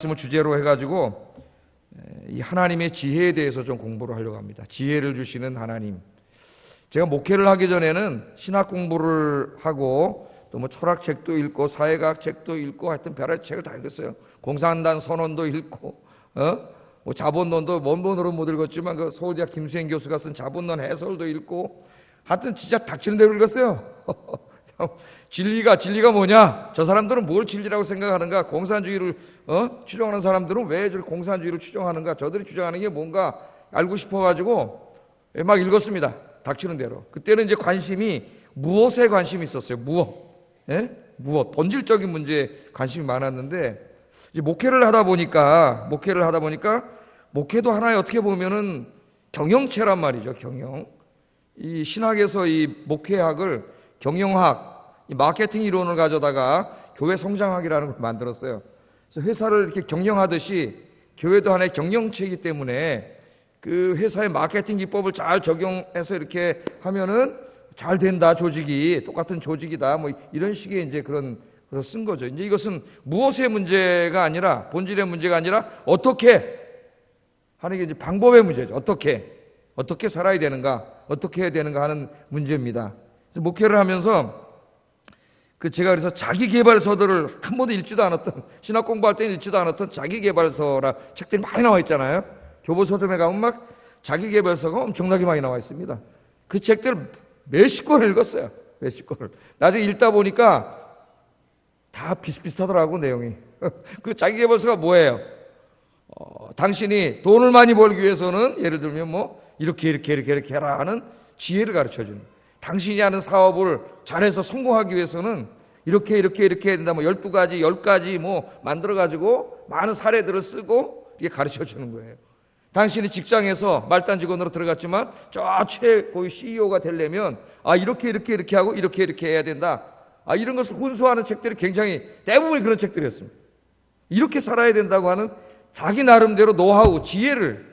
말씀을 주제로 해가지고 이 하나님의 지혜에 대해서 좀 공부를 하려고 합니다. 지혜를 주시는 하나님. 제가 목회를 하기 전에는 신학 공부를 하고 또 뭐 철학책도 읽고 사회과학 책도 읽고 하여튼 별의 책을 다 읽었어요. 공산당 선언도 읽고 뭐 자본론도 원본으로 못 읽었지만 그 서울대학 김수행 교수가 쓴 자본론 해설도 읽고 하여튼 진짜 닥치는 대로 읽었어요. 진리가 뭐냐? 저 사람들은 뭘 진리라고 생각하는가? 공산주의를 추종하는 사람들은 왜 공산주의를 추종하는가? 저들이 주장하는 게 뭔가 알고 싶어가지고 막 읽었습니다. 닥치는 대로. 그때는 이제 관심이 무엇에 관심이 있었어요. 무엇? 본질적인 문제에 관심이 많았는데 이제 목회를 하다 보니까 목회도 하나의 어떻게 보면은 경영체란 말이죠. 경영. 이 신학에서 이 목회학을 경영학, 이 마케팅 이론을 가져다가 교회 성장학이라는 걸 만들었어요. 그래서 회사를 이렇게 경영하듯이 교회도 하나의 경영체이기 때문에 그 회사의 마케팅 기법을 잘 적용해서 이렇게 하면은 잘 된다, 조직이. 똑같은 조직이다. 뭐 이런 식의 이제 그래서 쓴 거죠. 이제 이것은 무엇의 문제가 아니라, 본질의 문제가 아니라 어떻게 하는 게 이제 방법의 문제죠. 어떻게 살아야 되는가, 어떻게 해야 되는가 하는 문제입니다. 그래서 목회를 하면서 제가 그래서 자기개발서들을 한 번도 읽지도 않았던, 신학 공부할 때는 읽지도 않았던 자기개발서라 책들이 많이 나와 있잖아요. 교보서점에 가면 막 자기개발서가 엄청나게 많이 나와 있습니다. 그 책들 몇십 권을 읽었어요. 몇십 권을. 나중에 읽다 보니까 다 비슷비슷하더라고, 내용이. 그 자기개발서가 뭐예요? 당신이 돈을 많이 벌기 위해서는 예를 들면 뭐 이렇게 해라 하는 지혜를 가르쳐주는. 당신이 하는 사업을 잘해서 성공하기 위해서는 이렇게 해야 된다. 뭐 12가지, 10가지 뭐 만들어가지고 많은 사례들을 쓰고 이게 가르쳐 주는 거예요. 당신이 직장에서 말단 직원으로 들어갔지만 저 최고의 CEO가 되려면 이렇게 하고 이렇게 해야 된다. 이런 것을 훈수하는 책들이 굉장히 대부분이 그런 책들이었습니다. 이렇게 살아야 된다고 하는 자기 나름대로 노하우, 지혜를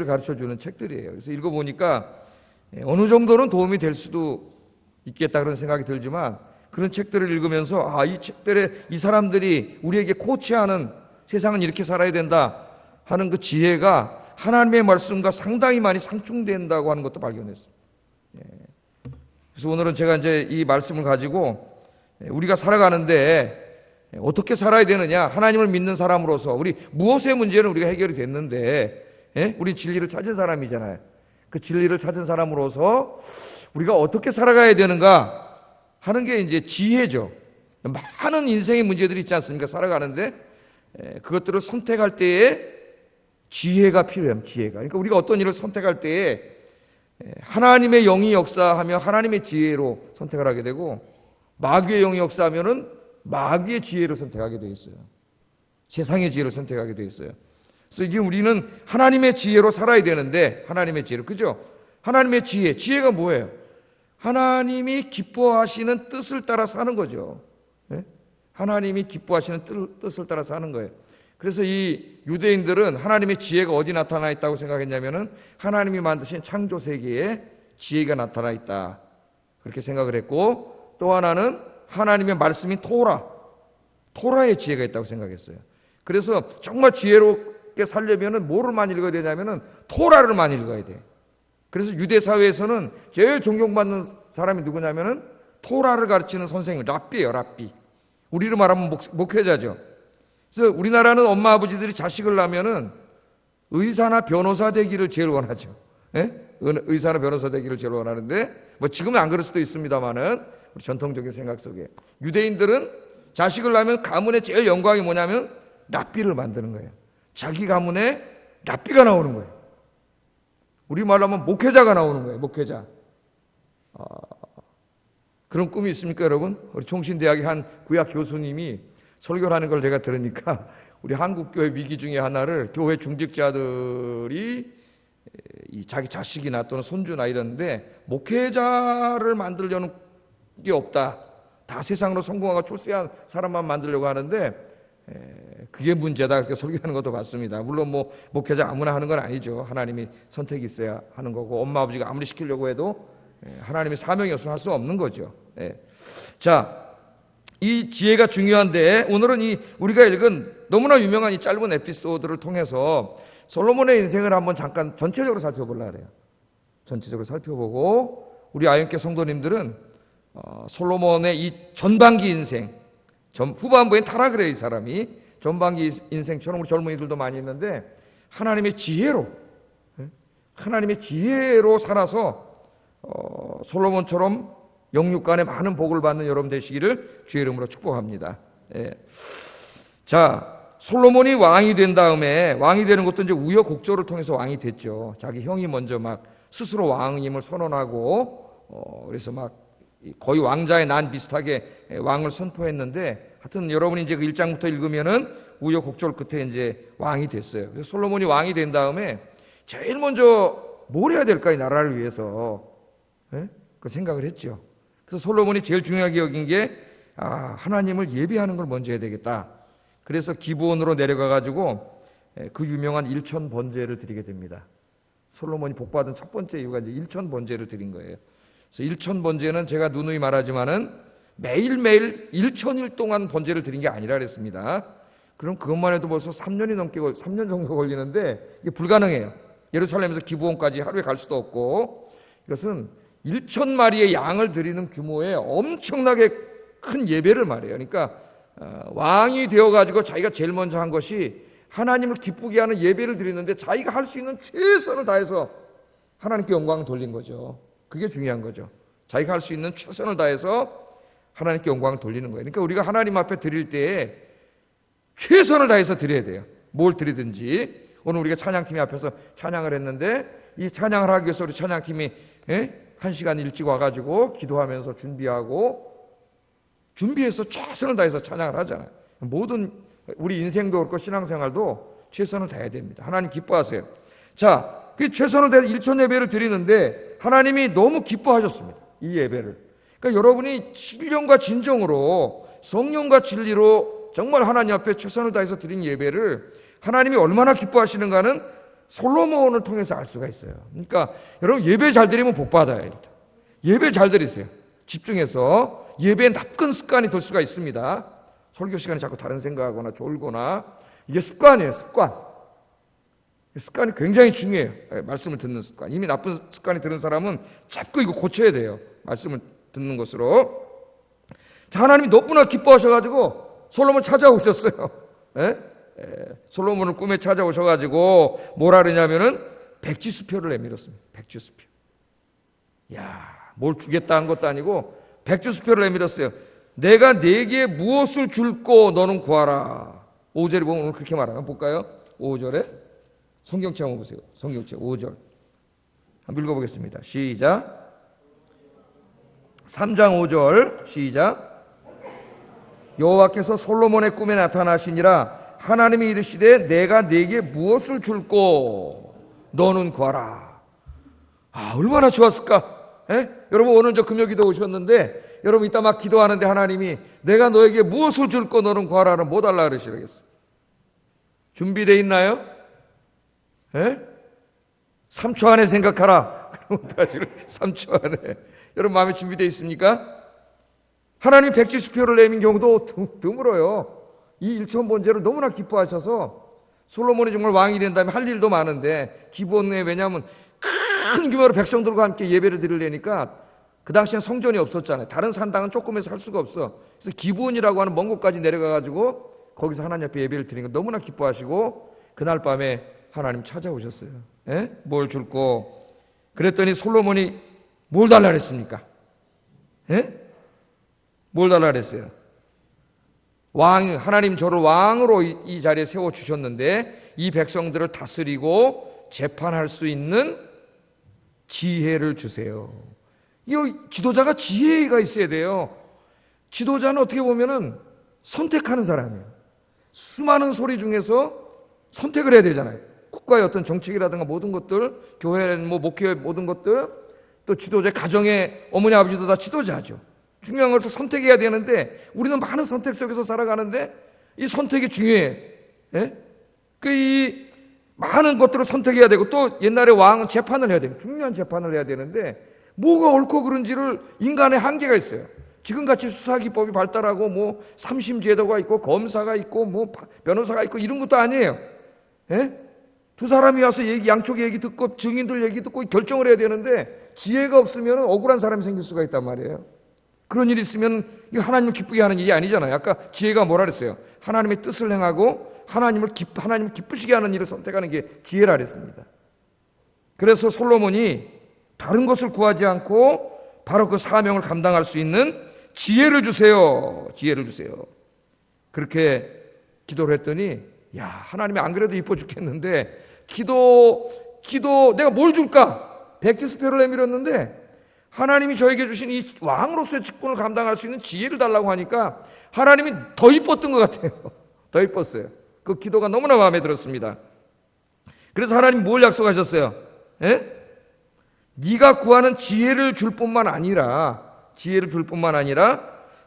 가르쳐 주는 책들이에요. 그래서 읽어보니까 어느 정도는 도움이 될 수도 있겠다 그런 생각이 들지만 그런 책들을 읽으면서 이 책들에 이 사람들이 우리에게 코치하는 세상은 이렇게 살아야 된다 하는 그 지혜가 하나님의 말씀과 상당히 많이 상충된다고 하는 것도 발견했습니다. 그래서 오늘은 제가 이제 이 말씀을 가지고 우리가 살아가는데 어떻게 살아야 되느냐, 하나님을 믿는 사람으로서 우리 무엇의 문제는 우리가 해결이 됐는데 우리 진리를 찾은 사람이잖아요. 그 진리를 찾은 사람으로서 우리가 어떻게 살아가야 되는가 하는 게 이제 지혜죠. 많은 인생의 문제들이 있지 않습니까? 살아가는데 그것들을 선택할 때에 지혜가 필요해요. 지혜가. 그러니까 우리가 어떤 일을 선택할 때에 하나님의 영이 역사하며 하나님의 지혜로 선택을 하게 되고 마귀의 영이 역사하면은 마귀의 지혜로 선택하게 되어 있어요. 세상의 지혜로 선택하게 되어 있어요. 그래서 이게 우리는 하나님의 지혜로 살아야 되는데, 하나님의 지혜로, 그죠? 하나님의 지혜가 뭐예요? 하나님이 기뻐하시는 뜻을 따라 사는 거죠. 하나님이 기뻐하시는 뜻을 따라 사는 거예요. 그래서 이 유대인들은 하나님의 지혜가 어디 나타나 있다고 생각했냐면은 하나님이 만드신 창조 세계에 지혜가 나타나 있다. 그렇게 생각을 했고, 또 하나는 하나님의 말씀인 토라의 지혜가 있다고 생각했어요. 그래서 정말 지혜롭게 살려면은 뭐를 많이 읽어야 되냐면은 토라를 많이 읽어야 돼. 그래서 유대 사회에서는 제일 존경받는 사람이 누구냐면은 토라를 가르치는 선생님, 랍비예요, 랍비. 우리로 말하면 목회자죠. 그래서 우리나라는 엄마 아버지들이 자식을 낳으면은 의사나 변호사 되기를 제일 원하죠. 의사나 변호사 되기를 제일 원하는데 뭐 지금은 안 그럴 수도 있습니다만은 우리 전통적인 생각 속에 유대인들은 자식을 낳으면 가문의 제일 영광이 뭐냐면 랍비를 만드는 거예요. 자기 가문에 랍비가 나오는 거예요. 우리 말로 하면 목회자가 나오는 거예요. 목회자. 그런 꿈이 있습니까, 여러분? 우리 총신대학의 한 구약 교수님이 설교를 하는 걸 제가 들으니까 우리 한국교회 위기 중에 하나를 교회 중직자들이 자기 자식이나 또는 손주나 이러는데 목회자를 만들려는 게 없다. 다 세상으로 성공하고 출세한 사람만 만들려고 하는데 그게 문제다. 그렇게 설교하는 것도 봤습니다. 물론 뭐 목회자 아무나 하는 건 아니죠. 하나님이 선택이 있어야 하는 거고 엄마 아버지가 아무리 시키려고 해도 하나님의 사명이 없으면 할 수 없는 거죠. 자, 이 지혜가 중요한데 오늘은 우리가 읽은 너무나 유명한 이 짧은 에피소드를 통해서 솔로몬의 인생을 한번 잠깐 전체적으로 살펴보려고 해요. 전체적으로 살펴보고 우리 아연께 성도님들은 솔로몬의 이 전반기 인생, 후반부엔 타락을 해요. 이 사람이 전반기 인생처럼 우리 젊은이들도 많이 있는데 하나님의 지혜로 살아서 솔로몬처럼 영육간에 많은 복을 받는 여러분 되시기를 주의 이름으로 축복합니다. 예. 자, 솔로몬이 왕이 된 다음에 왕이 되는 것도 이제 우여곡절을 통해서 왕이 됐죠. 자기 형이 먼저 막 스스로 왕임을 선언하고 그래서 막 거의 왕자의 난 비슷하게 왕을 선포했는데 하여튼 여러분이 이제 그 1장부터 읽으면은 우여곡절 끝에 이제 왕이 됐어요. 그래서 솔로몬이 왕이 된 다음에 제일 먼저 뭘 해야 될까 이 나라를 위해서 그 생각을 했죠. 그래서 솔로몬이 제일 중요하게 여긴 게 하나님을 예배하는 걸 먼저 해야 되겠다. 그래서 기브온으로 내려가 가지고 그 유명한 일천 번제를 드리게 됩니다. 솔로몬이 복받은 첫 번째 이유가 이제 일천 번제를 드린 거예요. 그래서 일천 번제는 제가 누누이 말하지만은 매일매일 1000일 동안 번제를 드린 게 아니라 그랬습니다. 그럼 그것만 해도 벌써 3년 정도 걸리는데 이게 불가능해요. 예루살렘에서 기브온까지 하루에 갈 수도 없고 이것은 1000마리의 양을 드리는 규모의 엄청나게 큰 예배를 말해요. 그러니까 왕이 되어가지고 자기가 제일 먼저 한 것이 하나님을 기쁘게 하는 예배를 드리는데 자기가 할 수 있는 최선을 다해서 하나님께 영광을 돌린 거죠. 그게 중요한 거죠. 자기가 할 수 있는 최선을 다해서 하나님께 영광을 돌리는 거예요. 그러니까 우리가 하나님 앞에 드릴 때에 최선을 다해서 드려야 돼요. 뭘 드리든지. 오늘 우리가 찬양팀이 앞에서 찬양을 했는데 이 찬양을 하기 위해서 우리 찬양팀이 1시간 일찍 와가지고 기도하면서 준비해서 최선을 다해서 찬양을 하잖아요. 모든 우리 인생도 그렇고 신앙생활도 최선을 다해야 됩니다. 하나님 기뻐하세요. 자, 그 최선을 다해서 일천 예배를 드리는데 하나님이 너무 기뻐하셨습니다. 이 예배를. 그러니까 여러분이 신령과 진정으로 성령과 진리로 정말 하나님 앞에 최선을 다해서 드린 예배를 하나님이 얼마나 기뻐하시는가는 솔로몬을 통해서 알 수가 있어요. 그러니까 여러분 예배 잘 드리면 복 받아요. 일단. 예배 잘 드리세요. 집중해서 예배에 나쁜 습관이 들 수가 있습니다. 설교 시간에 자꾸 다른 생각하거나 졸거나 이게 습관이에요. 습관이 굉장히 중요해요. 말씀을 듣는 습관. 이미 나쁜 습관이 드는 사람은 자꾸 이거 고쳐야 돼요. 말씀을 듣는 것으로. 자, 하나님이 너무나 기뻐하셔가지고 솔로몬 찾아오셨어요. 솔로몬을 꿈에 찾아오셔가지고 뭐라 그러냐면은 백지수표를 내밀었습니다. 백지수표. 뭘 주겠다는 것도 아니고 백지수표를 내밀었어요. 내가 네게 무엇을 줄꼬 너는 구하라. 5절에 보면 오늘 그렇게 말하나 볼까요? 5절에 성경책 한번 보세요. 성경책 5절 한번 읽어보겠습니다. 시작. 3장 5절 시작. 여호와께서 솔로몬의 꿈에 나타나시니라. 하나님이 이르시되 내가 네게 무엇을 줄꼬 너는 구하라. 얼마나 좋았을까. 여러분 오늘 저 금요기도 오셨는데 여러분 이따 막 기도하는데 하나님이 내가 너에게 무엇을 줄꼬 너는 구하라는 뭐 달라 그러시겠어요? 준비되어 있나요? 3초 안에 생각하라. 그럼 3초 안에. 여러분 마음에 준비되어 있습니까? 하나님 백지수표를 내민 경우도 드물어요. 이 일천 번제를 너무나 기뻐하셔서 솔로몬이 정말 왕이 된 다음에 할 일도 많은데 기브온에 왜냐하면 큰 규모로 백성들과 함께 예배를 드리려니까 그 당시엔 성전이 없었잖아요. 다른 산당은 조금해서 할 수가 없어. 그래서 기브온이라고 하는 먼 곳까지 내려가가지고 거기서 하나님 앞에 예배를 드리는 거 너무나 기뻐하시고 그날 밤에 하나님 찾아오셨어요. 뭘 줄꼬. 그랬더니 솔로몬이 뭘 달라 그랬습니까? 뭘 달라 그랬어요? 하나님 저를 왕으로 이 자리에 세워주셨는데 이 백성들을 다스리고 재판할 수 있는 지혜를 주세요. 이 지도자가 지혜가 있어야 돼요. 지도자는 어떻게 보면은 선택하는 사람이에요. 수많은 소리 중에서 선택을 해야 되잖아요. 국가의 어떤 정책이라든가 모든 것들, 교회, 목회 모든 것들, 또 지도자, 가정의 어머니, 아버지도 다 지도자죠. 중요한 것을 선택해야 되는데 우리는 많은 선택 속에서 살아가는데 이 선택이 중요해. 이 많은 것들을 선택해야 되고 또 옛날에 왕은 재판을 해야 돼요. 중요한 재판을 해야 되는데 뭐가 옳고 그른지를 인간의 한계가 있어요. 지금같이 수사기법이 발달하고 뭐 삼심제도가 있고 검사가 있고 뭐 변호사가 있고 이런 것도 아니에요. 예? 두 사람이 와서 양쪽 얘기 듣고 증인들 얘기 듣고 결정을 해야 되는데 지혜가 없으면 억울한 사람이 생길 수가 있단 말이에요. 그런 일이 있으면 이거 하나님을 기쁘게 하는 일이 아니잖아요. 아까 지혜가 뭐라 그랬어요? 하나님의 뜻을 행하고 하나님을 기쁘시게 하는 일을 선택하는 게 지혜라 그랬습니다. 그래서 솔로몬이 다른 것을 구하지 않고 바로 그 사명을 감당할 수 있는 지혜를 주세요. 지혜를 주세요. 그렇게 기도를 했더니 야, 하나님이 안 그래도 이뻐 죽겠는데 기도 내가 뭘 줄까? 백지스표를 내밀었는데 하나님이 저에게 주신 이 왕으로서의 직분을 감당할 수 있는 지혜를 달라고 하니까 하나님이 더 이뻤던 것 같아요. 더 이뻤어요. 그 기도가 너무나 마음에 들었습니다. 그래서 하나님 뭘 약속하셨어요? 예? 네가 구하는 지혜를 줄 뿐만 아니라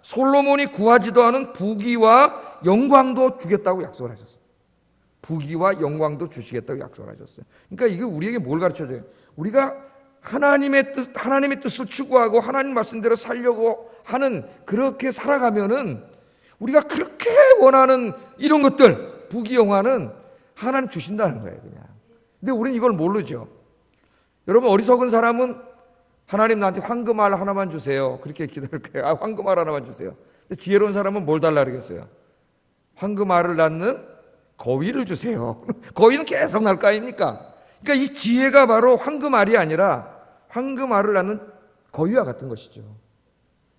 솔로몬이 구하지도 않은 부귀와 영광도 주겠다고 약속을 하셨어요. 부귀와 영광도 주시겠다고 약속을 하셨어요. 그러니까 이게 우리에게 뭘 가르쳐줘요? 우리가 하나님의 뜻을 추구하고 하나님 말씀대로 살려고 하는 그렇게 살아가면은 우리가 그렇게 원하는 이런 것들 부귀 영화는 하나님 주신다는 거예요, 그냥. 근데 우리는 이걸 모르죠. 여러분 어리석은 사람은 하나님 나한테 황금알 하나만 주세요. 그렇게 기도할 거예요. 황금알 하나만 주세요. 근데 지혜로운 사람은 뭘 달라 그러겠어요? 황금알을 낳는 거위를 주세요. 거위는 계속 날 거 아닙니까? 그러니까 이 지혜가 바로 황금알이 아니라 황금알을 낳는 거위와 같은 것이죠.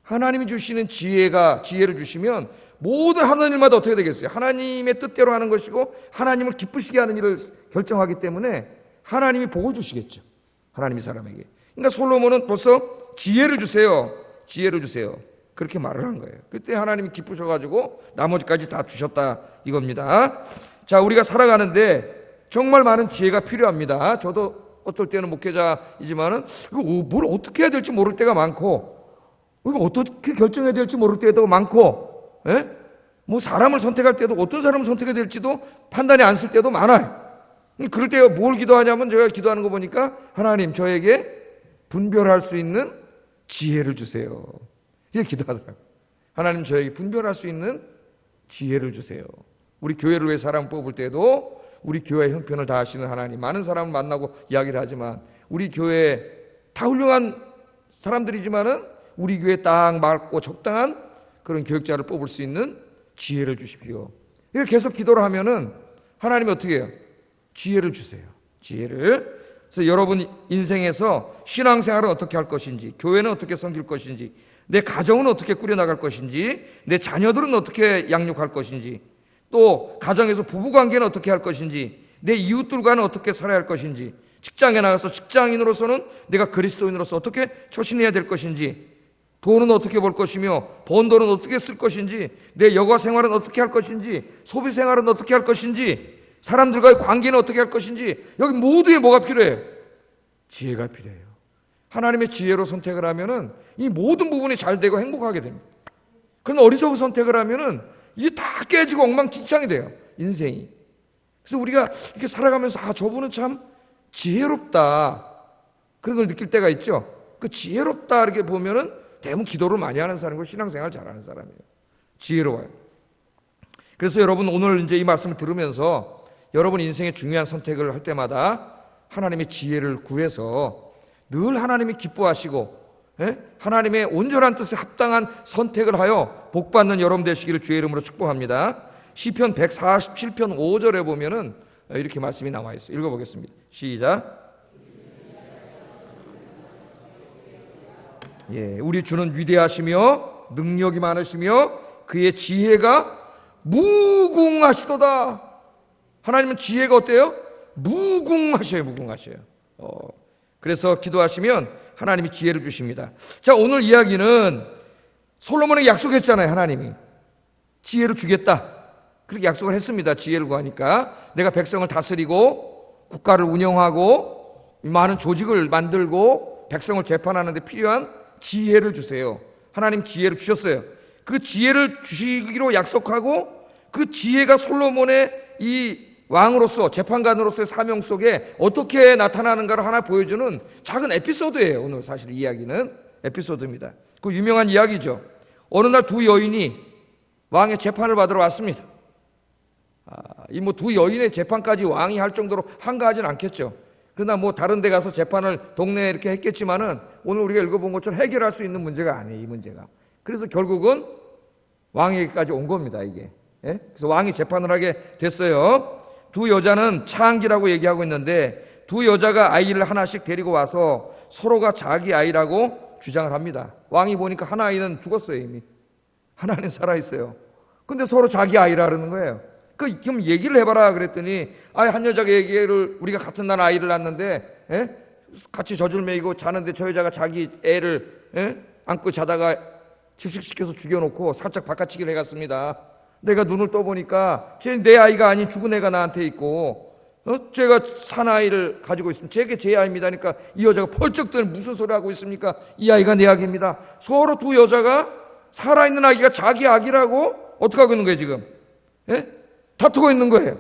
하나님이 주시는 지혜를 주시면 모든 하는 일마다 어떻게 되겠어요? 하나님의 뜻대로 하는 것이고 하나님을 기쁘시게 하는 일을 결정하기 때문에 하나님이 복을 주시겠죠. 하나님이 사람에게. 그러니까 솔로몬은 벌써 지혜를 주세요. 지혜를 주세요. 그렇게 말을 한 거예요. 그때 하나님이 기쁘셔가지고 나머지까지 다 주셨다 이겁니다. 자, 우리가 살아가는데 정말 많은 지혜가 필요합니다. 저도 어떨 때는 목회자이지만은 이거 뭘 어떻게 해야 될지 모를 때가 많고 이거 어떻게 결정해야 될지 모를 때도 많고, 예? 뭐 사람을 선택할 때도 어떤 사람을 선택해야 될지도 판단이 안 쓸 때도 많아요. 그럴 때 뭘 기도하냐면 제가 기도하는 거 보니까 하나님 저에게 분별할 수 있는 지혜를 주세요. 이게 기도하더라고요. 하나님 저에게 분별할 수 있는 지혜를 주세요. 우리 교회를 위해 사람 뽑을 때도 우리 교회 형편을 다하시는 하나님, 많은 사람을 만나고 이야기를 하지만 우리 교회 다 훌륭한 사람들이지만은 우리 교회 딱 맞고 적당한 그런 교육자를 뽑을 수 있는 지혜를 주십시오. 이렇게 계속 기도를 하면은 하나님이 어떻게 해요? 지혜를 주세요. 지혜를. 그래서 여러분 인생에서 신앙생활은 어떻게 할 것인지, 교회는 어떻게 섬길 것인지, 내 가정은 어떻게 꾸려나갈 것인지, 내 자녀들은 어떻게 양육할 것인지, 또 가정에서 부부관계는 어떻게 할 것인지, 내 이웃들과는 어떻게 살아야 할 것인지, 직장에 나가서 직장인으로서는 내가 그리스도인으로서 어떻게 처신해야 될 것인지, 돈은 어떻게 벌 것이며 번 돈은 어떻게 쓸 것인지, 내 여가 생활은 어떻게 할 것인지, 소비 생활은 어떻게 할 것인지, 사람들과의 관계는 어떻게 할 것인지, 여기 모두에 뭐가 필요해요? 지혜가 필요해요. 하나님의 지혜로 선택을 하면은 이 모든 부분이 잘 되고 행복하게 됩니다. 그런데 어리석은 선택을 하면은 이게 다 깨지고 엉망진창이 돼요, 인생이. 그래서 우리가 이렇게 살아가면서 저분은 참 지혜롭다, 그런 걸 느낄 때가 있죠. 그 지혜롭다 이렇게 보면은 대부분 기도를 많이 하는 사람이고 신앙생활 잘하는 사람이에요. 지혜로워요. 그래서 여러분 오늘 이제 이 말씀을 들으면서 여러분 인생의 중요한 선택을 할 때마다 하나님의 지혜를 구해서 늘 하나님이 기뻐하시고, 예? 하나님의 온전한 뜻에 합당한 선택을 하여 복받는 여러분 되시기를 주의 이름으로 축복합니다. 시편 147편 5절에 보면은 이렇게 말씀이 나와 있어요. 읽어보겠습니다. 시작. 예, 우리 주는 위대하시며 능력이 많으시며 그의 지혜가 무궁하시도다. 하나님은 지혜가 어때요? 무궁하셔요. 그래서 기도하시면 하나님이 지혜를 주십니다. 자, 오늘 이야기는 솔로몬에게 약속했잖아요. 하나님이 지혜를 주겠다, 그렇게 약속을 했습니다. 지혜를 구하니까 내가 백성을 다스리고 국가를 운영하고 많은 조직을 만들고 백성을 재판하는 데 필요한 지혜를 주세요. 하나님 지혜를 주셨어요. 그 지혜를 주시기로 약속하고 그 지혜가 솔로몬의 이 왕으로서 재판관으로서의 사명 속에 어떻게 나타나는가를 하나 보여주는 작은 에피소드예요. 오늘 사실 이야기는 에피소드입니다. 그 유명한 이야기죠. 어느 날 두 여인이 왕의 재판을 받으러 왔습니다. 이 뭐 두 여인의 재판까지 왕이 할 정도로 한가하진 않겠죠. 그러나 뭐 다른 데 가서 재판을 동네에 이렇게 했겠지만은 오늘 우리가 읽어본 것처럼 해결할 수 있는 문제가 아니에요, 이 문제가. 그래서 결국은 왕에게까지 온 겁니다, 이게. 예? 그래서 왕이 재판을 하게 됐어요. 두 여자는 차항기라고 얘기하고 있는데 두 여자가 아이를 하나씩 데리고 와서 서로가 자기 아이라고 주장을 합니다. 왕이 보니까 한 아이는 죽었어요, 이미. 한 아이는 살아있어요. 근데 서로 자기 아이라 그러는 거예요. 그럼 얘기를 해봐라 그랬더니 한 여자가 얘기를 우리가 같은 날 아이를 낳았는데 같이 젖을 매이고 자는데 저 여자가 자기 애를 안고 자다가 질식시켜서 죽여놓고 살짝 바깥치기를 해갔습니다. 내가 눈을 떠보니까 내 아이가 아닌 죽은 애가 나한테 있고 제가 산 아이를 가지고 있으면 제게 제 아이입니다. 그러니까 이 여자가 펄쩍 뜨는 무슨 소리 하고 있습니까? 이 아이가 내 아기입니다. 서로 두 여자가 살아있는 아기가 자기 아기라고 어떻게 하고 있는 거예요 지금? 다투고 있는 거예요.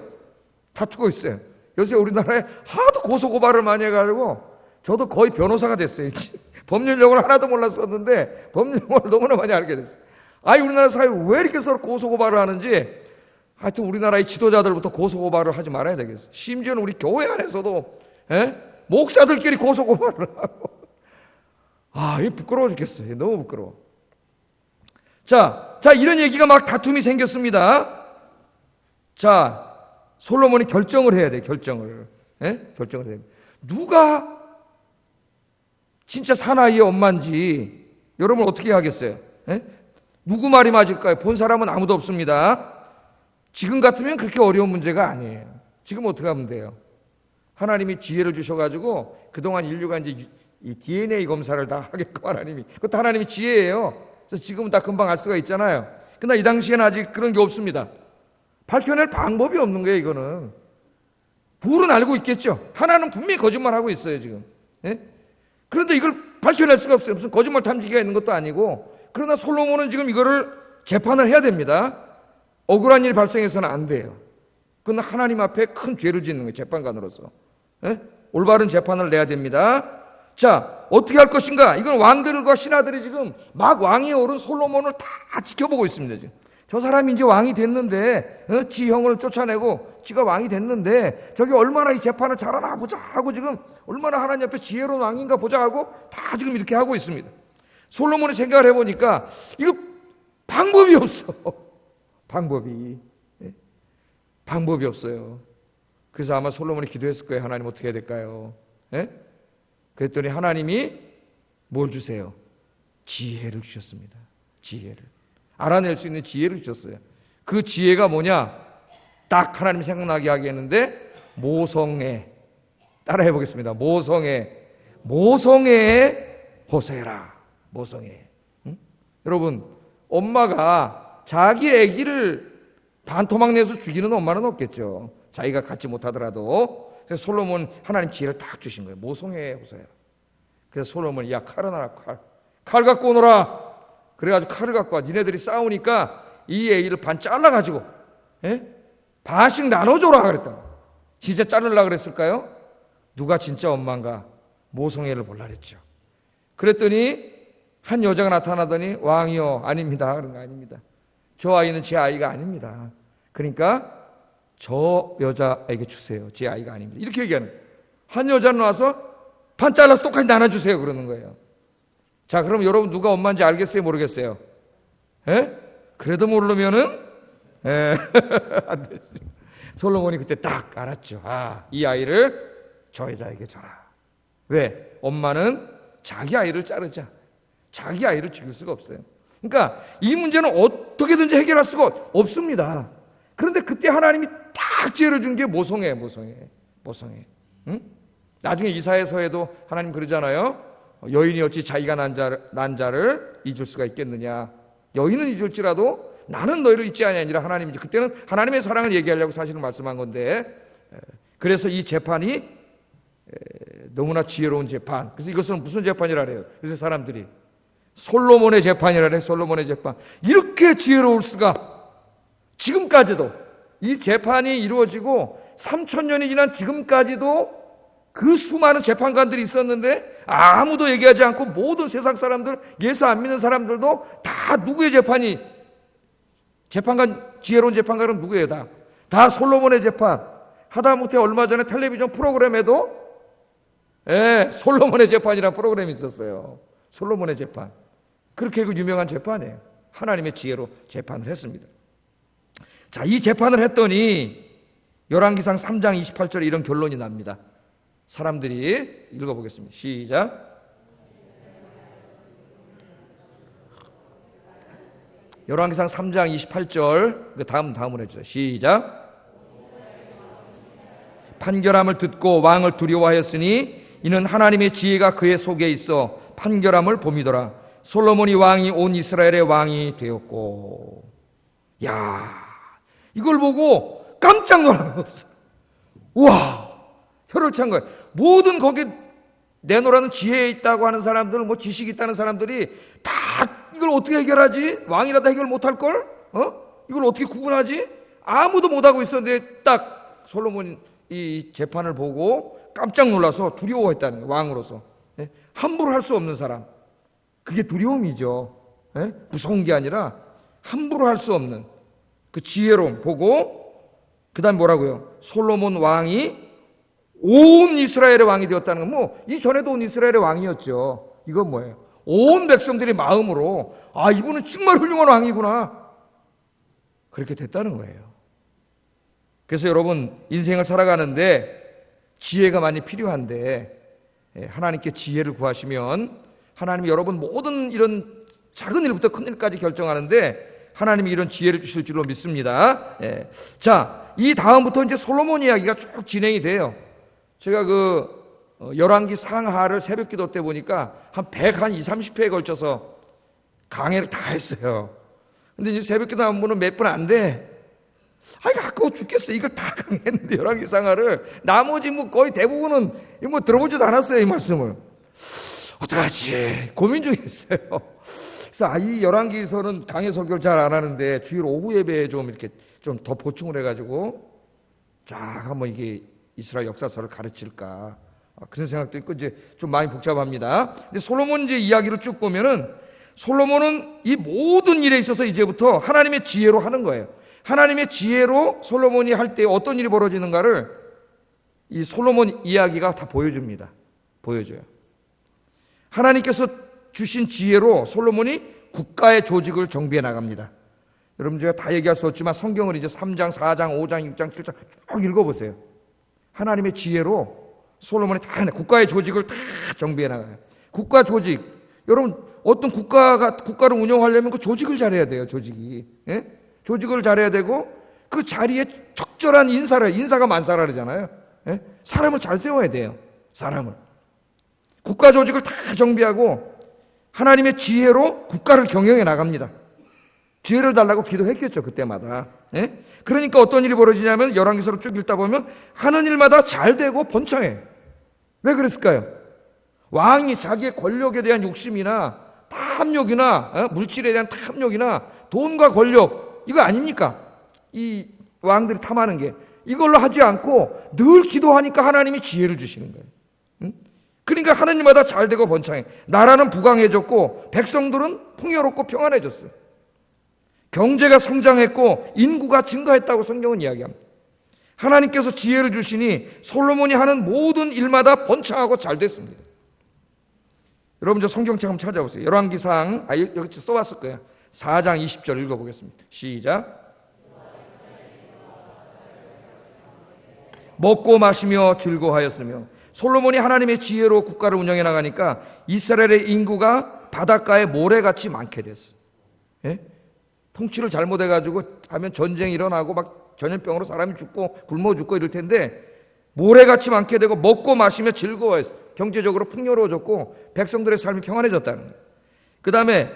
다투고 있어요. 요새 우리나라에 하도 고소고발을 많이 해가지고 저도 거의 변호사가 됐어요. 법률용어를 하나도 몰랐었는데 법률용어를 너무나 많이 알게 됐어요. 우리나라 사회 왜 이렇게 서로 고소고발을 하는지 하여튼 우리나라의 지도자들부터 고소고발을 하지 말아야 되겠어요. 심지어는 우리 교회 안에서도 목사들끼리 고소고발을 하고 이게 부끄러워 죽겠어요. 너무 부끄러워. 자 이런 얘기가 막 다툼이 생겼습니다. 자, 솔로몬이 결정을 해야 돼, 결정을. 결정을 해야 돼. 누가 진짜 사나이의 엄마인지 여러분 어떻게 하겠어요? 누구 말이 맞을까요? 본 사람은 아무도 없습니다. 지금 같으면 그렇게 어려운 문제가 아니에요. 지금 어떻게 하면 돼요? 하나님이 지혜를 주셔가지고 그동안 인류가 이제 이 DNA 검사를 다 하게끔 하나님이. 그것도 하나님이 지혜예요. 그래서 지금은 다 금방 알 수가 있잖아요. 그러나 이 당시에는 아직 그런 게 없습니다. 밝혀낼 방법이 없는 거예요, 이거는. 둘은 알고 있겠죠. 하나는 분명히 거짓말하고 있어요, 지금. 그런데 이걸 밝혀낼 수가 없어요. 무슨 거짓말 탐지기가 있는 것도 아니고. 그러나 솔로몬은 지금 이거를 재판을 해야 됩니다. 억울한 일이 발생해서는 안 돼요. 그건 하나님 앞에 큰 죄를 짓는 거예요, 재판관으로서. 올바른 재판을 내야 됩니다. 자, 어떻게 할 것인가? 이건 왕들과 신하들이 지금 막 왕위에 오른 솔로몬을 다 지켜보고 있습니다, 지금. 저 사람이 이제 왕이 됐는데 지 형을 쫓아내고 지가 왕이 됐는데 저기 얼마나 이 재판을 잘하나 보자 하고 지금 얼마나 하나님 앞에 지혜로운 왕인가 보자 하고 다 지금 이렇게 하고 있습니다. 솔로몬이 생각을 해보니까 이거 방법이 없어. 방법이 없어요. 그래서 아마 솔로몬이 기도했을 거예요. 하나님 어떻게 해야 될까요? 그랬더니 하나님이 뭘 주세요? 지혜를 주셨습니다. 지혜를. 알아낼 수 있는 지혜를 주셨어요. 그 지혜가 뭐냐? 딱 하나님 생각나게 하게 했는데 모성애. 따라해 보겠습니다. 모성애에 호세라. 모성애. 여러분, 엄마가 자기 아기를 반토막 내서 죽이는 엄마는 없겠죠. 자기가 갖지 못하더라도. 그래서 솔로몬 하나님 지혜를 딱 주신 거예요. 모성애에 호세라. 그래서 솔로몬이 칼을 하나 칼 갖고 오너라. 그래가지고 칼을 갖고 와. 니네들이 싸우니까 이 애기를 반 잘라가지고 반씩 나눠줘라 그랬다. 진짜 자르려고 그랬을까요? 누가 진짜 엄마인가? 모성애를 볼라 그랬죠. 그랬더니 한 여자가 나타나더니 왕이요 아닙니다. 그런 거 아닙니다. 저 아이는 제 아이가 아닙니다. 그러니까 저 여자에게 주세요. 제 아이가 아닙니다. 이렇게 얘기하는 거예요. 한 여자는 와서 반 잘라서 똑같이 나눠주세요. 그러는 거예요. 자, 그럼 여러분 누가 엄마인지 알겠어요? 모르겠어요? 그래도 모르면은 안 되죠. 솔로몬이 그때 딱 알았죠. 이 아이를 저 여자에게 줘라. 왜? 엄마는 자기 아이를 자르자. 자기 아이를 죽일 수가 없어요. 그러니까 이 문제는 어떻게든지 해결할 수가 없습니다. 그런데 그때 하나님이 딱 지혜를 준 게 모성애. 응? 나중에 이사야서에도 하나님 그러잖아요. 여인이 어찌 자기가 난 자를 잊을 수가 있겠느냐. 여인은 잊을지라도 나는 너희를 잊지 아니하니라. 하나님이 그때는 하나님의 사랑을 얘기하려고 사실은 말씀한 건데, 그래서 이 재판이 너무나 지혜로운 재판. 그래서 이것은 무슨 재판이라 그래요? 요새 사람들이 솔로몬의 재판이라 그래요. 솔로몬의 재판. 이렇게 지혜로울 수가. 지금까지도 이 재판이 이루어지고 3000년이 지난 지금까지도 그 수많은 재판관들이 있었는데 아무도 얘기하지 않고 모든 세상 사람들, 예수 안 믿는 사람들도 다 누구의 재판이, 재판관, 지혜로운 재판관은 누구예요? 다 솔로몬의 재판. 하다못해 얼마 전에 텔레비전 프로그램에도 솔로몬의 재판이라는 프로그램이 있었어요. 솔로몬의 재판. 그렇게 그 유명한 재판이에요. 하나님의 지혜로 재판을 했습니다. 자, 이 재판을 했더니 열왕기상 3장 28절에 이런 결론이 납니다. 사람들이 읽어보겠습니다. 시작. 열왕기상 3장 28절 그 다음으로 해주세요. 시작. 판결함을 듣고 왕을 두려워하였으니 이는 하나님의 지혜가 그의 속에 있어 판결함을 봄이더라. 솔로몬이 왕이 온 이스라엘의 왕이 되었고. 야, 이걸 보고 깜짝 놀라는 거였어. 우와, 혀를 찬 거예요. 모든 거기 내놓으라는 지혜에 있다고 하는 사람들, 뭐 지식이 있다는 사람들이 다 이걸 어떻게 해결하지? 왕이라도 해결 못할걸? 이걸 어떻게 구분하지? 아무도 못하고 있었는데 딱 솔로몬 이 재판을 보고 깜짝 놀라서 두려워했다는 거예요. 왕으로서. 함부로 할 수 없는 사람. 그게 두려움이죠. 무서운 게 아니라 함부로 할 수 없는 그 지혜로움 보고 그 다음에 뭐라고요? 솔로몬 왕이 온 이스라엘의 왕이 되었다는 건 뭐 이전에도 온 이스라엘의 왕이었죠. 이건 뭐예요? 온 백성들의 마음으로 아, 이분은 정말 훌륭한 왕이구나. 그렇게 됐다는 거예요. 그래서 여러분 인생을 살아가는데 지혜가 많이 필요한데 하나님께 지혜를 구하시면 하나님이 여러분 모든 이런 작은 일부터 큰 일까지 결정하는데 하나님이 이런 지혜를 주실 줄로 믿습니다. 자, 이 다음부터 이제 솔로몬 이야기가 쭉 진행이 돼요. 제가 열왕기 상하를 새벽기도 때 보니까 한 120-30회에 걸쳐서 강해를 다 했어요. 근데 이제 새벽기도 한 분은 몇 분 안 돼. 아이고, 아까워 죽겠어. 이걸 다 강했는데, 열왕기 상하를. 나머지 뭐 거의 대부분은 뭐 들어보지도 않았어요, 이 말씀을. 어떡하지? 고민 중에 있어요. 그래서 이 열왕기서는 강해 설교를 잘 안 하는데, 주일 오후 예배에 좀 이렇게 좀 더 보충을 해가지고, 쫙 한번 이게 이스라엘 역사서를 가르칠까. 그런 생각도 있고, 이제 좀 많이 복잡합니다. 근데 솔로몬 이제 이야기를 쭉 보면은, 솔로몬은 이 모든 일에 있어서 이제부터 하나님의 지혜로 하는 거예요. 하나님의 지혜로 솔로몬이 할 때 어떤 일이 벌어지는가를 이 솔로몬 이야기가 다 보여줍니다. 보여줘요. 하나님께서 주신 지혜로 솔로몬이 국가의 조직을 정비해 나갑니다. 여러분 제가 다 얘기할 수 없지만 성경을 이제 3장, 4장, 5장, 6장, 7장 쭉 읽어보세요. 하나님의 지혜로 솔로몬이 다 국가의 조직을 다 정비해 나가요. 국가 조직. 여러분 어떤 국가를 운영하려면 그 조직을 잘해야 돼요. 조직이. 예? 조직을 잘해야 되고 그 자리에 적절한 인사가 만사라 그러잖아요. 예? 사람을 잘 세워야 돼요. 사람을. 국가 조직을 다 정비하고 하나님의 지혜로 국가를 경영해 나갑니다. 지혜를 달라고 기도했겠죠. 그때마다. 예? 그러니까 어떤 일이 벌어지냐면 열왕기서를 쭉 읽다 보면 하는 일마다 잘 되고 번창해. 왜 그랬을까요? 왕이 자기의 권력에 대한 욕심이나 탐욕이나 물질에 대한 탐욕이나 돈과 권력 이거 아닙니까? 이 왕들이 탐하는 게 이걸로 하지 않고 늘 기도하니까 하나님이 지혜를 주시는 거예요. 응? 그러니까 하나님마다 잘 되고 번창해. 나라는 부강해졌고 백성들은 풍요롭고 평안해졌어요. 경제가 성장했고 인구가 증가했다고 성경은 이야기합니다. 하나님께서 지혜를 주시니 솔로몬이 하는 모든 일마다 번창하고 잘 됐습니다. 여러분 저 성경책 한번 찾아보세요. 열왕기상 여기 써왔을 거예요. 4장 20절 읽어보겠습니다. 시작. 먹고 마시며 즐거워하였으며 솔로몬이 하나님의 지혜로 국가를 운영해 나가니까 이스라엘의 인구가 바닷가에 모래같이 많게 됐어요. 예? 통치를 잘못해가지고 하면 전쟁이 일어나고 막 전염병으로 사람이 죽고 굶어 죽고 이럴 텐데 모래같이 많게 되고 먹고 마시며 즐거워했어요. 경제적으로 풍요로워졌고 백성들의 삶이 평안해졌다는 거예요. 그 다음에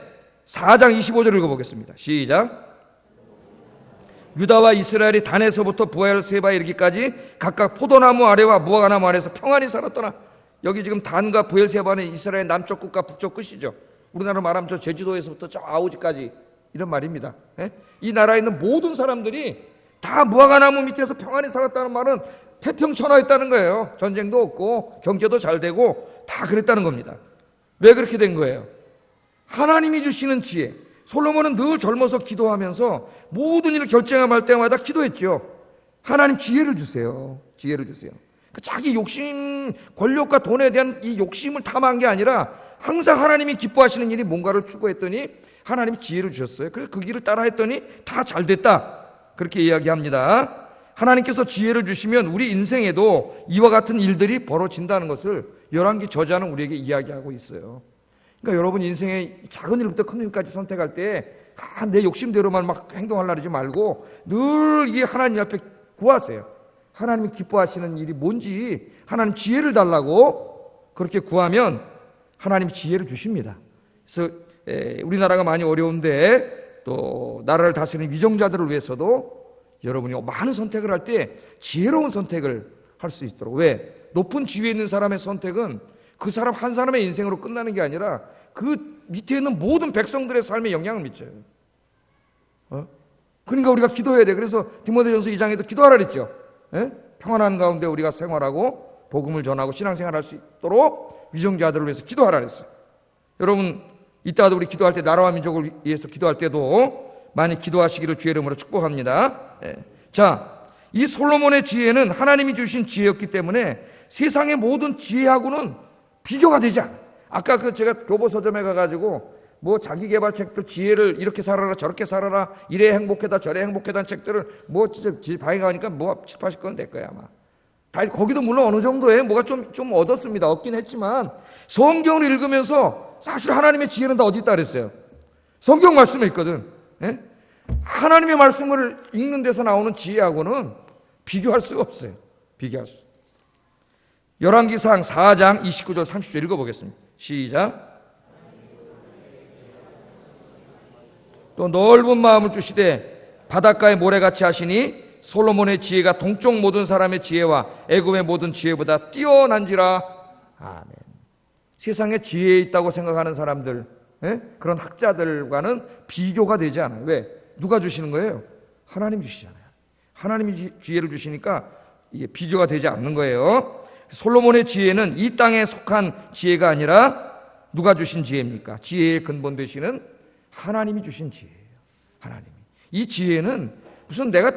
4장 25절 읽어보겠습니다. 시작. 유다와 이스라엘이 단에서부터 부엘세바에 이르기까지 각각 포도나무 아래와 무화과나무 아래에서 평안히 살았더라. 여기 지금 단과 부엘세바는 이스라엘 남쪽 끝과 북쪽 끝이죠. 우리나라로 말하면 저 제주도에서부터 저 아우지까지 이런 말입니다. 이 나라에 있는 모든 사람들이 다 무화과나무 밑에서 평안히 살았다는 말은 태평천하였다는 거예요. 전쟁도 없고 경제도 잘 되고 다 그랬다는 겁니다. 왜 그렇게 된 거예요? 하나님이 주시는 지혜. 솔로몬은 늘 젊어서 기도하면서 모든 일을 결정할 때마다 기도했죠. 하나님 지혜를 주세요. 지혜를 주세요. 자기 욕심, 권력과 돈에 대한 이 욕심을 탐한 게 아니라 항상 하나님이 기뻐하시는 일이 뭔가를 추구했더니 하나님이 지혜를 주셨어요. 그래서 그 길을 따라 했더니 다 잘 됐다. 그렇게 이야기합니다. 하나님께서 지혜를 주시면 우리 인생에도 이와 같은 일들이 벌어진다는 것을 열왕기 저자는 우리에게 이야기하고 있어요. 그러니까 여러분 인생의 작은 일부터 큰 일까지 선택할 때 내 욕심대로만 막 행동하려고 하지 말고 늘 이 하나님 앞에 구하세요. 하나님이 기뻐하시는 일이 뭔지 하나님 지혜를 달라고 그렇게 구하면 하나님이 지혜를 주십니다. 그래서 우리나라가 많이 어려운데 또 나라를 다스리는 위정자들을 위해서도 여러분이 많은 선택을 할 때 지혜로운 선택을 할 수 있도록. 왜? 높은 지위에 있는 사람의 선택은 그 사람 한 사람의 인생으로 끝나는 게 아니라 그 밑에 있는 모든 백성들의 삶에 영향을 미쳐요. 그러니까 우리가 기도해야 돼. 그래서 디모데전서 2장에도 기도하라 그랬죠. 평안한 가운데 우리가 생활하고 복음을 전하고 신앙생활할 수 있도록 위정자들을 위해서 기도하라 그랬어요. 여러분 이따가도 우리 기도할 때 나라와 민족을 위해서 기도할 때도 많이 기도하시기를 주의 이름으로 축복합니다. 자, 이 솔로몬의 지혜는 하나님이 주신 지혜였기 때문에 세상의 모든 지혜하고는 비교가 되지 않아요. 아까 제가 교보서점에 가가지고 뭐 자기개발책들 지혜를 이렇게 살아라 저렇게 살아라 이래 행복해다 저래 행복해다는 책들을 뭐 진짜 집 방에 가니까 뭐 7, 80건 될 거야 아마. 다 거기도 물론 어느 정도의 뭐가 좀 얻었습니다. 얻긴 했지만 성경을 읽으면서 사실 하나님의 지혜는 다 어디 있다 그랬어요. 성경 말씀에 있거든. 하나님의 말씀을 읽는 데서 나오는 지혜하고는 비교할 수가 없어요. 비교할 수. 열왕기상 4장 29절 30절 읽어보겠습니다. 시작. 또 넓은 마음을 주시되 바닷가의 모래같이 하시니 솔로몬의 지혜가 동쪽 모든 사람의 지혜와 애굽의 모든 지혜보다 뛰어난지라. 아멘. 세상에 지혜 있다고 생각하는 사람들, 그런 학자들과는 비교가 되지 않아요. 왜? 누가 주시는 거예요? 하나님 주시잖아요. 하나님이 지혜를 주시니까 이게 비교가 되지 않는 거예요. 솔로몬의 지혜는 이 땅에 속한 지혜가 아니라 누가 주신 지혜입니까? 지혜의 근본 되시는 하나님이 주신 지혜예요. 하나님이. 이 지혜는 무슨 내가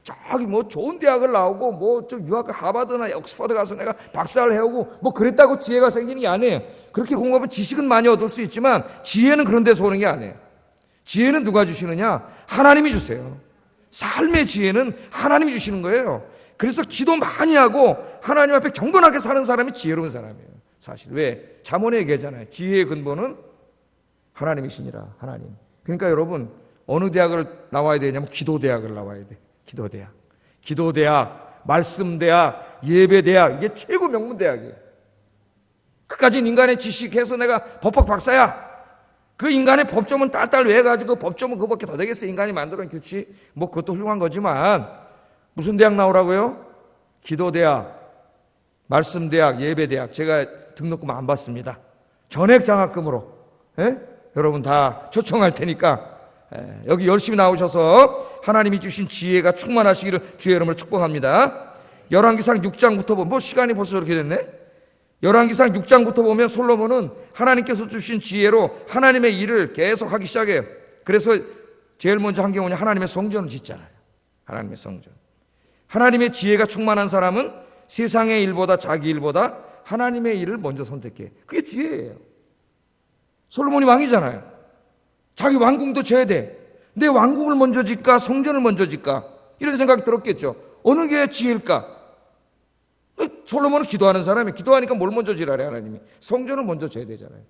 저기 뭐 좋은 대학을 나오고 뭐 저 유학 하버드나 옥스퍼드 가서 내가 박사를 해오고 뭐 그랬다고 지혜가 생기는 게 아니에요. 그렇게 공부하면 지식은 많이 얻을 수 있지만 지혜는 그런 데서 오는 게 아니에요. 지혜는 누가 주시느냐? 하나님이 주세요. 삶의 지혜는 하나님이 주시는 거예요. 그래서 기도 많이 하고 하나님 앞에 경건하게 사는 사람이 지혜로운 사람이에요. 사실 왜? 잠언에 얘기하잖아요. 지혜의 근본은 하나님이시니라. 하나님. 그러니까 여러분 어느 대학을 나와야 되냐면 기도대학을 나와야 돼. 기도대학. 기도대학, 말씀대학, 예배대학. 이게 최고 명문대학이에요. 그까진 인간의 지식해서 내가 법학 박사야. 그 인간의 법조문 딸딸 외워가지고 법조문 그거밖에 더 되겠어. 인간이 만들어낸 규칙. 뭐 그것도 훌륭한 거지만 무슨 대학 나오라고요? 기도대학, 말씀대학, 예배대학. 제가 등록금 안 받습니다. 전액 장학금으로. 여러분 다 초청할 테니까 여기 열심히 나오셔서 하나님이 주신 지혜가 충만하시기를 주의 이름으로 축복합니다. 열왕기상 6장부터 보면 뭐 시간이 벌써 저렇게 됐네. 열왕기상 6장부터 보면 솔로몬은 하나님께서 주신 지혜로 하나님의 일을 계속 하기 시작해요. 그래서 제일 먼저 한 게 뭐냐? 하나님의 성전을 짓잖아요. 하나님의 성전. 하나님의 지혜가 충만한 사람은 세상의 일보다 자기 일보다 하나님의 일을 먼저 선택해. 그게 지혜예요. 솔로몬이 왕이잖아요. 자기 왕궁도 져야 돼. 내 왕궁을 먼저 짓까 성전을 먼저 짓까 이런 생각이 들었겠죠. 어느 게 지혜일까? 솔로몬은 기도하는 사람이 기도하니까 뭘 먼저 지라래 하나님이. 성전을 먼저 져야 되잖아요.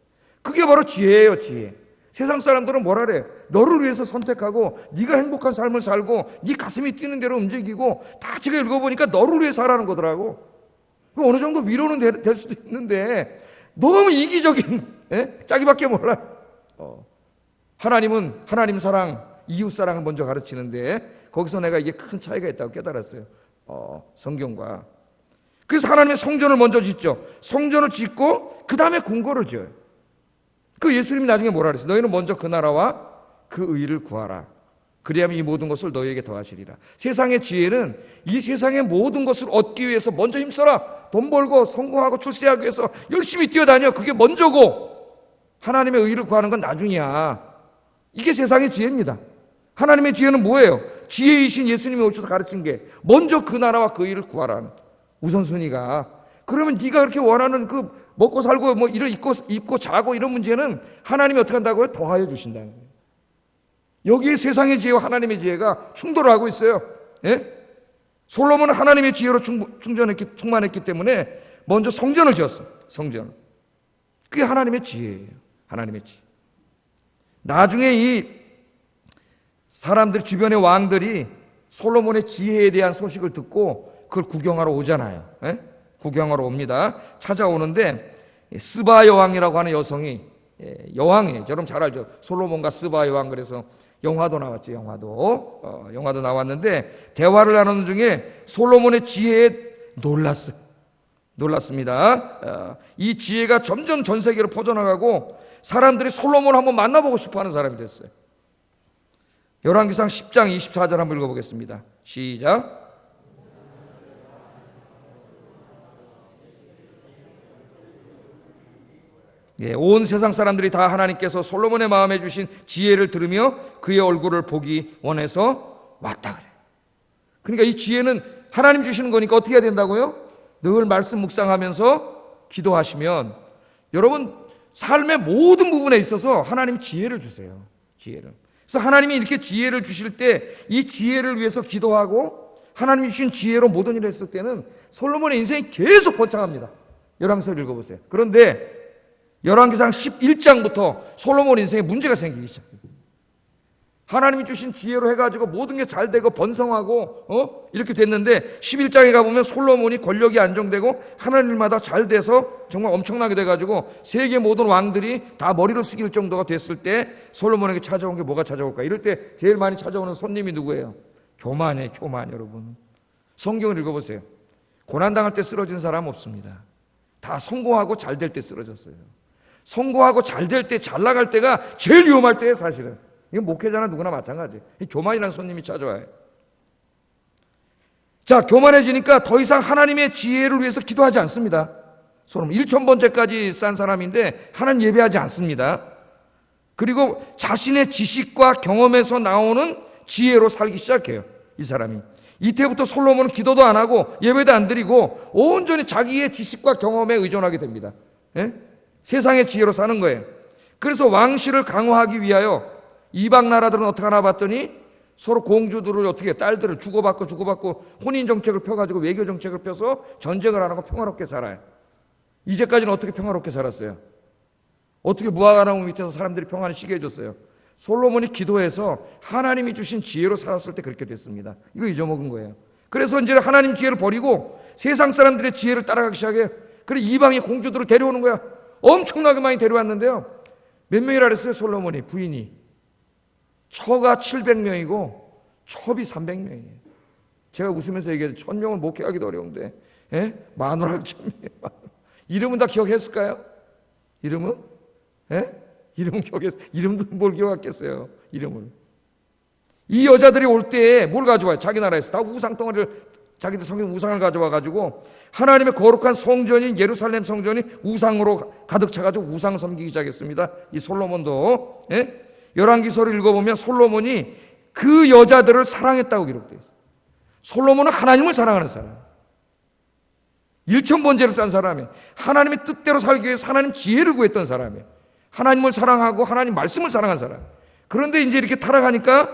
그게 바로 지혜예요. 지혜. 세상 사람들은 뭐라 그래? 너를 위해서 선택하고 네가 행복한 삶을 살고 네 가슴이 뛰는 대로 움직이고 다 제가 읽어보니까 너를 위해 살아는 거더라고. 어느 정도 위로는 될 수도 있는데 너무 이기적인 자기밖에 몰라. 하나님은 하나님 사랑, 이웃 사랑을 먼저 가르치는데 거기서 내가 이게 큰 차이가 있다고 깨달았어요. 성경과. 그래서 하나님의 성전을 먼저 짓죠. 성전을 짓고 그 다음에 궁궐을 지어요. 그 예수님이 나중에 뭐라 그랬어요? 너희는 먼저 그 나라와 그 의를 구하라. 그리하면 이 모든 것을 너희에게 더하시리라. 세상의 지혜는 이 세상의 모든 것을 얻기 위해서 먼저 힘써라. 돈 벌고 성공하고 출세하기 위해서 열심히 뛰어다녀. 그게 먼저고 하나님의 의를 구하는 건 나중이야. 이게 세상의 지혜입니다. 하나님의 지혜는 뭐예요? 지혜이신 예수님이 오셔서 가르친 게 먼저 그 나라와 그 의를 구하라는 우선순위가. 그러면 네가 그렇게 원하는 그 먹고 살고 뭐 이를 입고 자고 이런 문제는 하나님이 어떻게 한다고요? 더하여 주신다는 거예요. 여기에 세상의 지혜와 하나님의 지혜가 충돌을 하고 있어요. 예? 솔로몬은 하나님의 지혜로 충만했기 때문에 먼저 성전을 지었어요. 성전을. 그게 하나님의 지혜예요. 하나님의 지혜. 나중에 이 사람들, 주변의 왕들이 솔로몬의 지혜에 대한 소식을 듣고 그걸 구경하러 오잖아요. 예? 구경하러 옵니다. 찾아오는데 스바 여왕이라고 하는 여성이 여왕이에요. 여러분 잘 알죠. 솔로몬과 스바 여왕. 그래서 영화도 나왔죠. 영화도 나왔는데 대화를 나누는 중에 솔로몬의 지혜에 놀랐습니다. 이 지혜가 점점 전 세계로 퍼져나가고 사람들이 솔로몬을 한번 만나보고 싶어하는 사람이 됐어요. 열왕기상 10장 24절 한번 읽어보겠습니다. 시작. 예, 온 세상 사람들이 다 하나님께서 솔로몬의 마음에 주신 지혜를 들으며 그의 얼굴을 보기 원해서 왔다 그래요. 그러니까 이 지혜는 하나님 주시는 거니까 어떻게 해야 된다고요? 늘 말씀 묵상하면서 기도하시면 여러분 삶의 모든 부분에 있어서 하나님 지혜를 주세요. 지혜를. 그래서 하나님이 이렇게 지혜를 주실 때 이 지혜를 위해서 기도하고 하나님이 주신 지혜로 모든 일을 했을 때는 솔로몬의 인생이 계속 번창합니다. 열왕기서를 읽어보세요. 그런데 열왕기상 11장부터 솔로몬 인생에 문제가 생기기 시작합니다. 하나님이 주신 지혜로 해가지고 모든 게 잘 되고 번성하고 이렇게 됐는데 11장에 가보면 솔로몬이 권력이 안정되고 하나님 일마다 잘 돼서 정말 엄청나게 돼가지고 세계 모든 왕들이 다 머리를 숙일 정도가 됐을 때 솔로몬에게 찾아온 게 뭐가 찾아올까? 이럴 때 제일 많이 찾아오는 손님이 누구예요? 교만이에요. 교만. 여러분 성경을 읽어보세요. 고난당할 때 쓰러진 사람 없습니다. 다 성공하고 잘 될 때 쓰러졌어요. 성공하고 잘 될 때, 잘 나갈 때가 제일 위험할 때예요, 사실은. 이건 목회자나 누구나 마찬가지예요. 교만이라는 손님이 찾아와요. 자, 교만해지니까 더 이상 하나님의 지혜를 위해서 기도하지 않습니다. 솔로몬 1000번째까지 싼 사람인데 하나님 예배하지 않습니다. 그리고 자신의 지식과 경험에서 나오는 지혜로 살기 시작해요, 이 사람이. 이때부터 솔로몬은 기도도 안 하고 예배도 안 드리고 온전히 자기의 지식과 경험에 의존하게 됩니다. 예? 세상의 지혜로 사는 거예요. 그래서 왕실을 강화하기 위하여 이방 나라들은 어떻게 하나 봤더니 서로 공주들을 어떻게 딸들을 주고받고 혼인 정책을 펴가지고 외교 정책을 펴서 전쟁을 안 하고 평화롭게 살아요. 이제까지는 어떻게 평화롭게 살았어요? 어떻게 무화과나무 밑에서 사람들이 평안을 쉬게 해줬어요? 솔로몬이 기도해서 하나님이 주신 지혜로 살았을 때 그렇게 됐습니다. 이거 잊어먹은 거예요. 그래서 이제 하나님 지혜를 버리고 세상 사람들의 지혜를 따라가기 시작해요. 그래 이방의 공주들을 데려오는 거야. 엄청나게 많이 데려왔는데요. 몇 명이라 그랬어요? 솔로몬이 부인이. 처가 700명이고 첩이 300명이에요. 제가 웃으면서 얘기해요. 1000명을 목회하기도 어려운데 마누라 1000명. 이름은 다 기억했을까요? 이름은? 이름은 이름도 뭘 기억했겠어요? 이름을. 이 여자들이 올 때 뭘 가져와요? 자기 나라에서 다 우상 덩어리를 자기들 성경 우상을 가져와 가지고 하나님의 거룩한 성전인 예루살렘 성전이 우상으로 가득 차가지고 우상 섬기기 시작했습니다. 이 솔로몬도. 열왕기서를 읽어보면 솔로몬이 그 여자들을 사랑했다고 기록되어 있어요. 솔로몬은 하나님을 사랑하는 사람. 1000번째를 싼 사람이에요. 하나님의 뜻대로 살기 위해서 하나님 지혜를 구했던 사람이에요. 하나님을 사랑하고 하나님 말씀을 사랑한 사람. 그런데 이제 이렇게 타락하니까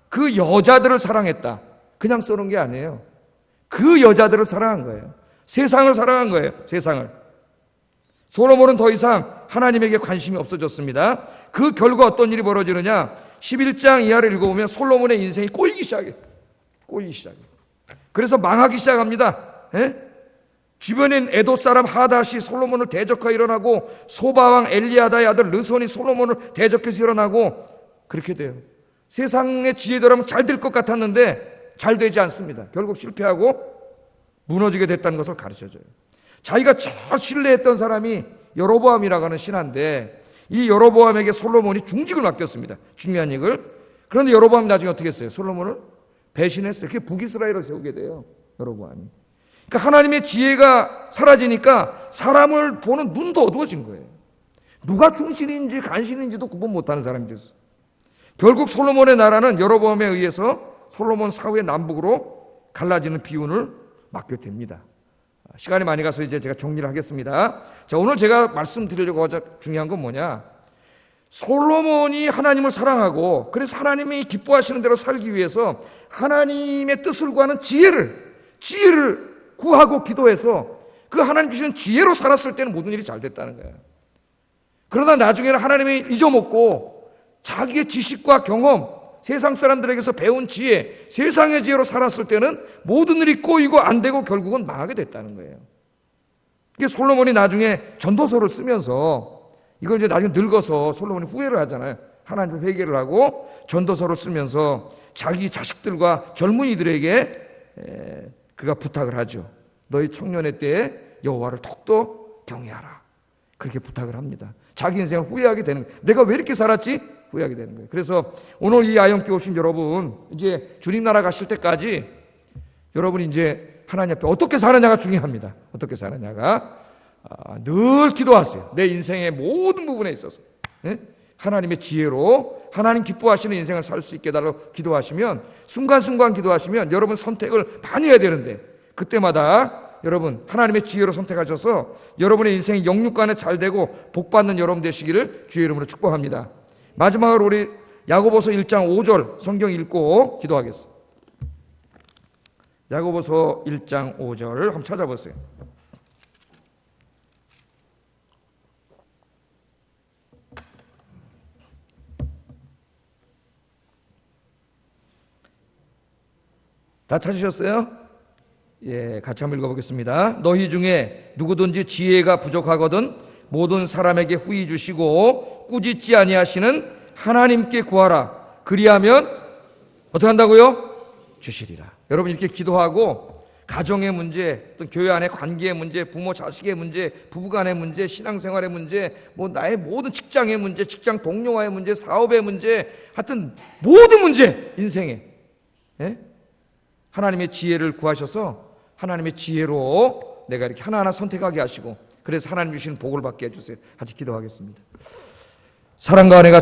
그 여자들을 사랑했다. 그냥 써놓은 게 아니에요. 그 여자들을 사랑한 거예요. 세상을 사랑한 거예요. 세상을. 솔로몬은 더 이상 하나님에게 관심이 없어졌습니다. 그 결과 어떤 일이 벌어지느냐? 11장 이하를 읽어보면 솔로몬의 인생이 꼬이기 시작해요. 그래서 망하기 시작합니다. 주변인 에도 사람 하닷이 솔로몬을 대적하여 일어나고 소바왕 엘리아다의 아들 르손이 솔로몬을 대적해서 일어나고 그렇게 돼요. 세상의 지혜대로라면 잘 될 것 같았는데 잘 되지 않습니다. 결국 실패하고 무너지게 됐다는 것을 가르쳐줘요. 자기가 저 신뢰했던 사람이 여로보암이라고 하는 신하인데 이 여로보암에게 솔로몬이 중직을 맡겼습니다. 중요한 일을. 그런데 여로보암이 나중에 어떻게 했어요? 솔로몬을 배신했어요. 그게 북이스라엘을 세우게 돼요. 여로보암이. 그러니까 하나님의 지혜가 사라지니까 사람을 보는 눈도 어두워진 거예요. 누가 중신인지 간신인지도 구분 못하는 사람이 됐어요. 결국 솔로몬의 나라는 여로보암에 의해서 솔로몬 사후의 남북으로 갈라지는 비운을 맞게 됩니다. 시간이 많이 가서 이제 제가 정리를 하겠습니다. 자, 오늘 제가 말씀드리려고 하자 중요한 건 뭐냐? 솔로몬이 하나님을 사랑하고 그래서 하나님이 기뻐하시는 대로 살기 위해서 하나님의 뜻을 구하는 지혜를 구하고 기도해서 그 하나님 주시는 지혜로 살았을 때는 모든 일이 잘 됐다는 거예요. 그러다 나중에는 하나님이 잊어먹고 자기의 지식과 경험, 세상 사람들에게서 배운 지혜, 세상의 지혜로 살았을 때는 모든 일이 꼬이고 안 되고 결국은 망하게 됐다는 거예요. 이게 솔로몬이 나중에 전도서를 쓰면서 이걸 이제 나중에 늙어서 솔로몬이 후회를 하잖아요. 하나님 회개를 하고 전도서를 쓰면서 자기 자식들과 젊은이들에게 그가 부탁을 하죠. 너희 청년의 때에 여호와를 더욱더 경외하라. 그렇게 부탁을 합니다. 자기 인생을 후회하게 되는 거예요. 내가 왜 이렇게 살았지? 후회하게 되는 거예요. 그래서 오늘 이 아영교회 오신 여러분, 이제 주님 나라 가실 때까지 여러분이 이제 하나님 앞에 어떻게 사느냐가 중요합니다. 어떻게 사느냐가 늘 기도하세요. 내 인생의 모든 부분에 있어서 하나님의 지혜로 하나님 기뻐하시는 인생을 살 수 있게 달라고 기도하시면, 순간순간 기도하시면 여러분 선택을 많이 해야 되는데 그때마다 여러분 하나님의 지혜로 선택하셔서 여러분의 인생이 영육간에 잘 되고 복받는 여러분 되시기를 주의 이름으로 축복합니다. 마지막으로 우리 야고보서 1장 5절 성경 읽고 기도하겠습니다. 야고보서 1장 5절 한번 찾아보세요. 다 찾으셨어요? 예, 같이 한번 읽어보겠습니다. 너희 중에 누구든지 지혜가 부족하거든 모든 사람에게 후히 주시고 꾸짖지 아니하시는 하나님께 구하라. 그리하면 어떻게 한다고요? 주시리라. 여러분 이렇게 기도하고 가정의 문제, 또 교회 안의 관계의 문제, 부모 자식의 문제, 부부간의 문제, 신앙생활의 문제, 뭐 나의 모든 직장의 문제, 직장 동료와의 문제, 사업의 문제, 하여튼 모든 문제 인생에 하나님의 지혜를 구하셔서 하나님의 지혜로 내가 이렇게 하나하나 선택하게 하시고 그래서 하나님 주시는 복을 받게 해주세요. 같이 기도하겠습니다. 사랑과 은혜가